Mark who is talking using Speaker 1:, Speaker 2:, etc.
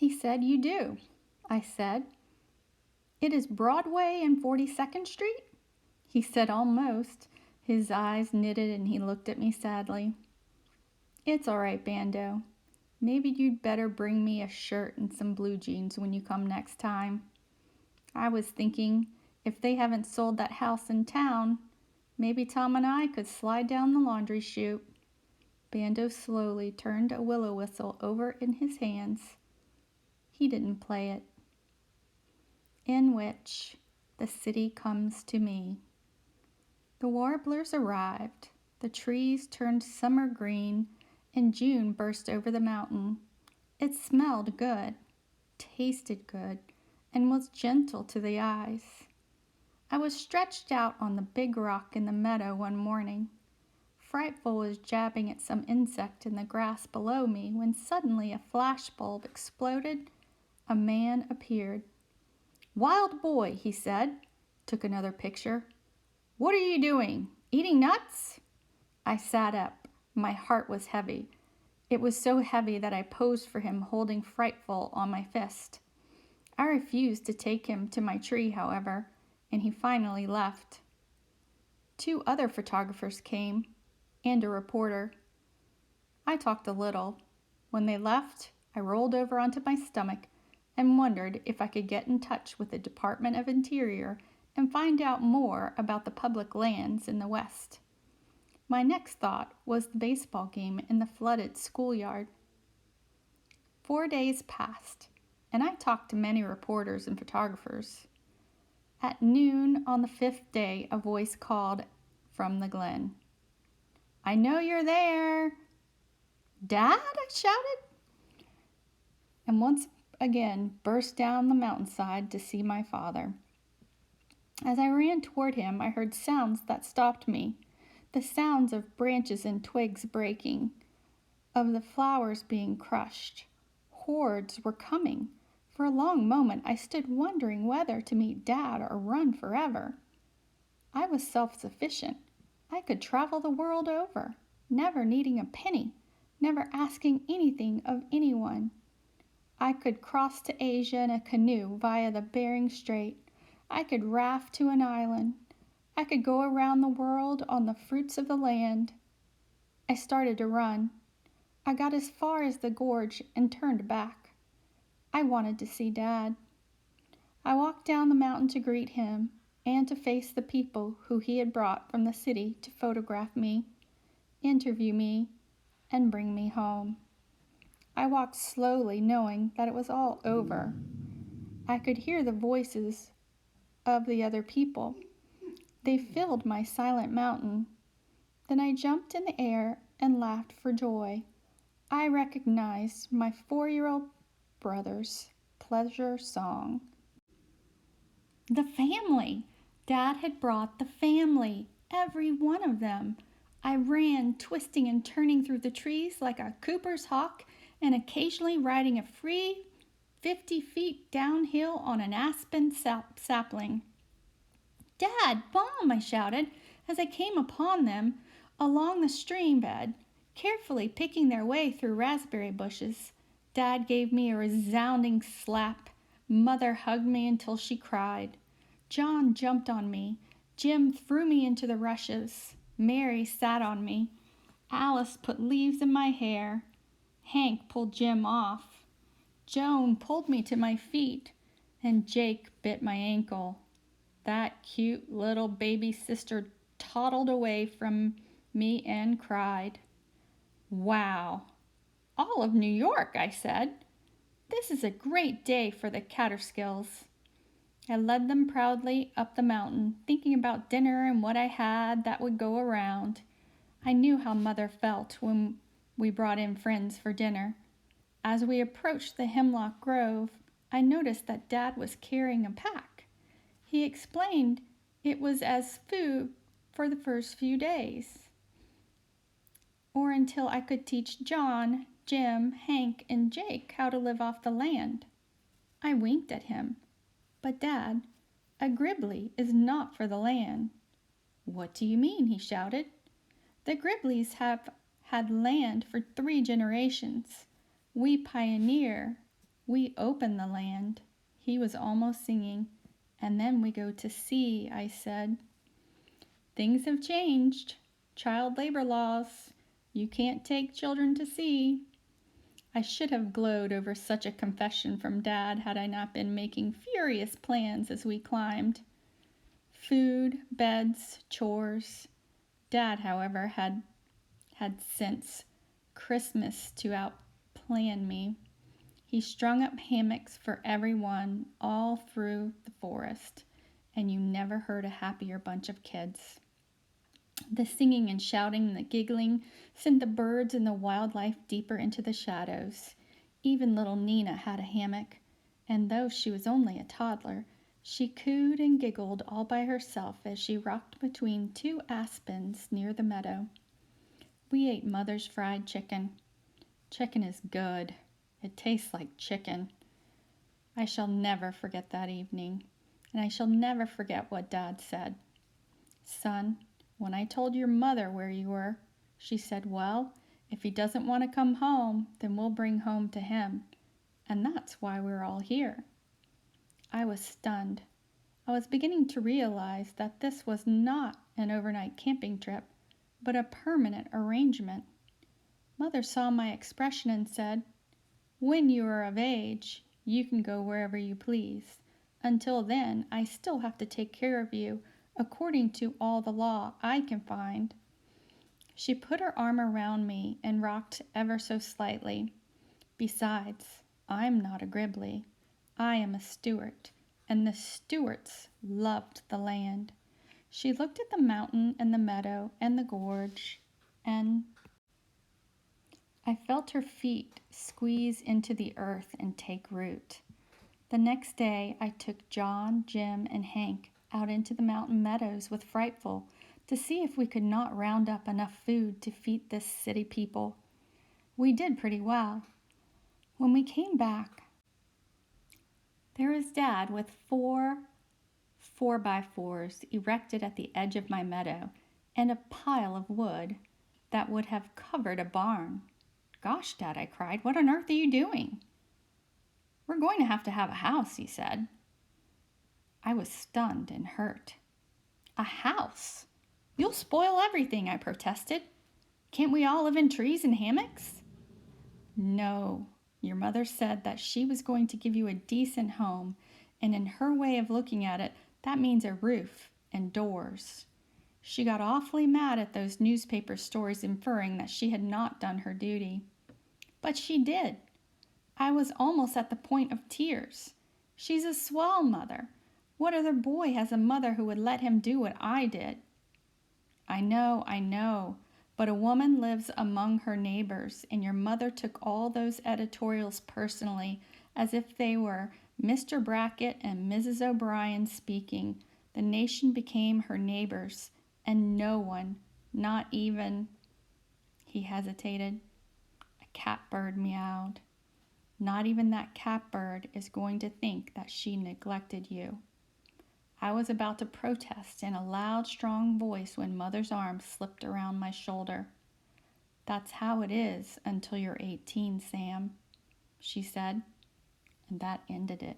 Speaker 1: He said, "You do." I said, "It is Broadway and 42nd Street?" He said, "Almost." His eyes knitted and he looked at me sadly. "It's all right, Bando. Maybe you'd better bring me a shirt and some blue jeans when you come next time." I was thinking, if they haven't sold that house in town, maybe Tom and I could slide down the laundry chute. Bando slowly turned a willow whistle over in his hands. He didn't play it. In which the city comes to me. The warblers arrived. The trees turned summer green, and June burst over the mountain. It smelled good, tasted good, and was gentle to the eyes. I was stretched out on the big rock in the meadow one morning. Frightful was jabbing at some insect in the grass below me when suddenly a flashbulb exploded. A man appeared. "Wild boy," he said, took another picture. "What are you doing? Eating nuts?" I sat up. My heart was heavy. It was so heavy that I posed for him holding Frightful on my fist. I refused to take him to my tree, however, and he finally left. 2 other photographers came, and a reporter. I talked a little. When they left, I rolled over onto my stomach and wondered if I could get in touch with the Department of Interior and find out more about the public lands in the West. My next thought was the baseball game in the flooded schoolyard. 4 days passed, and I talked to many reporters and photographers. At noon on the 5th day, a voice called from the glen. "I know you're there." "Dad?" I shouted, and once again burst down the mountainside to see my father. As I ran toward him, I heard sounds that stopped me, the sounds of branches and twigs breaking, of the flowers being crushed. Hordes were coming. For a long moment I stood wondering whether to meet Dad or run forever. I was self-sufficient. I could travel the world over, never needing a penny, never asking anything of anyone. I could cross to Asia in a canoe via the Bering Strait. I could raft to an island. I could go around the world on the fruits of the land. I started to run. I got as far as the gorge and turned back. I wanted to see Dad. I walked down the mountain to greet him and to face the people who he had brought from the city to photograph me, interview me, and bring me home. I walked slowly, knowing that it was all over. I could hear the voices of the other people. They filled my silent mountain. Then I jumped in the air and laughed for joy. I recognized my 4-year-old brother's pleasure song. The family! Dad had brought the family, every one of them. I ran, twisting and turning through the trees like a Cooper's hawk, and occasionally riding a free 50 feet downhill on an aspen sapling. "Dad, Mom!" I shouted as I came upon them along the stream bed, carefully picking their way through raspberry bushes. Dad gave me a resounding slap. Mother hugged me until she cried. John jumped on me. Jim threw me into the rushes. Mary sat on me. Alice put leaves in my hair. Hank pulled Jim off. Joan pulled me to my feet, and Jake bit my ankle. That cute little baby sister toddled away from me and cried. "Wow! All of New York," I said. "This is a great day for the Catterskills." I led them proudly up the mountain, thinking about dinner and what I had that would go around. I knew how Mother felt when we brought in friends for dinner. As we approached the hemlock grove, I noticed that Dad was carrying a pack. He explained it was as food for the first few days, or until I could teach John, Jim, Hank, and Jake how to live off the land. I winked at him. "But Dad, a Gribbly is not for the land." "What do you mean?" he shouted. "The Gribblies have had land for 3 generations. We We open the land. He was almost singing. And then we go to sea, I said. Things have changed. Child labor laws. You can't take children to sea. I should have glowed over such a confession from Dad had I not been making furious plans as we climbed. Food, beds, chores. Dad, however, had since Christmas to outplan me. He strung up hammocks for everyone all through the forest, and you never heard a happier bunch of kids. The singing and shouting and the giggling sent the birds and the wildlife deeper into the shadows. Even little Nina had a hammock, and though she was only a toddler, she cooed and giggled all by herself as she rocked between two aspens near the meadow. We ate Mother's fried chicken. Chicken is good. It tastes like chicken. I shall never forget that evening, and I shall never forget what Dad said. Son, when I told your mother where you were, she said, well, if he doesn't want to come home, then we'll bring home to him. And that's why we're all here. I was stunned. I was beginning to realize that this was not an overnight camping trip, but a permanent arrangement. Mother saw my expression and said, when you are of age, you can go wherever you please. Until then, I still have to take care of you according to all the law I can find. She put her arm around me and rocked ever so slightly. Besides, I'm not a Gribbly. I am a Stewart, and the Stewarts loved the land. She looked at the mountain and the meadow and the gorge, and I felt her feet squeeze into the earth and take root. The next day, I took John, Jim, and Hank out into the mountain meadows with Frightful to see if we could not round up enough food to feed this city people. We did pretty well. When we came back, there was Dad with 4x4s erected at the edge of my meadow and a pile of wood that would have covered a barn. Gosh, Dad, I cried, what on earth are you doing? We're going to have a house, he said. I was stunned and hurt. A house? You'll spoil everything, I protested. Can't we all live in trees and hammocks? No, your mother said that she was going to give you a decent home, and in her way of looking at it, that means a roof and doors. She got awfully mad at those newspaper stories inferring that she had not done her duty. But she did. I was almost at the point of tears. She's a swell mother. What other boy has a mother who would let him do what I did? I know, but a woman lives among her neighbors, and your mother took all those editorials personally, as if they were Mr. Brackett and Mrs. O'Brien speaking. The nation became her neighbors, and no one, not even, he hesitated. A catbird meowed. Not even that catbird is going to think that she neglected you. I was about to protest in a loud, strong voice when Mother's arm slipped around my shoulder. That's how it is until you're 18, Sam, she said, and that ended it.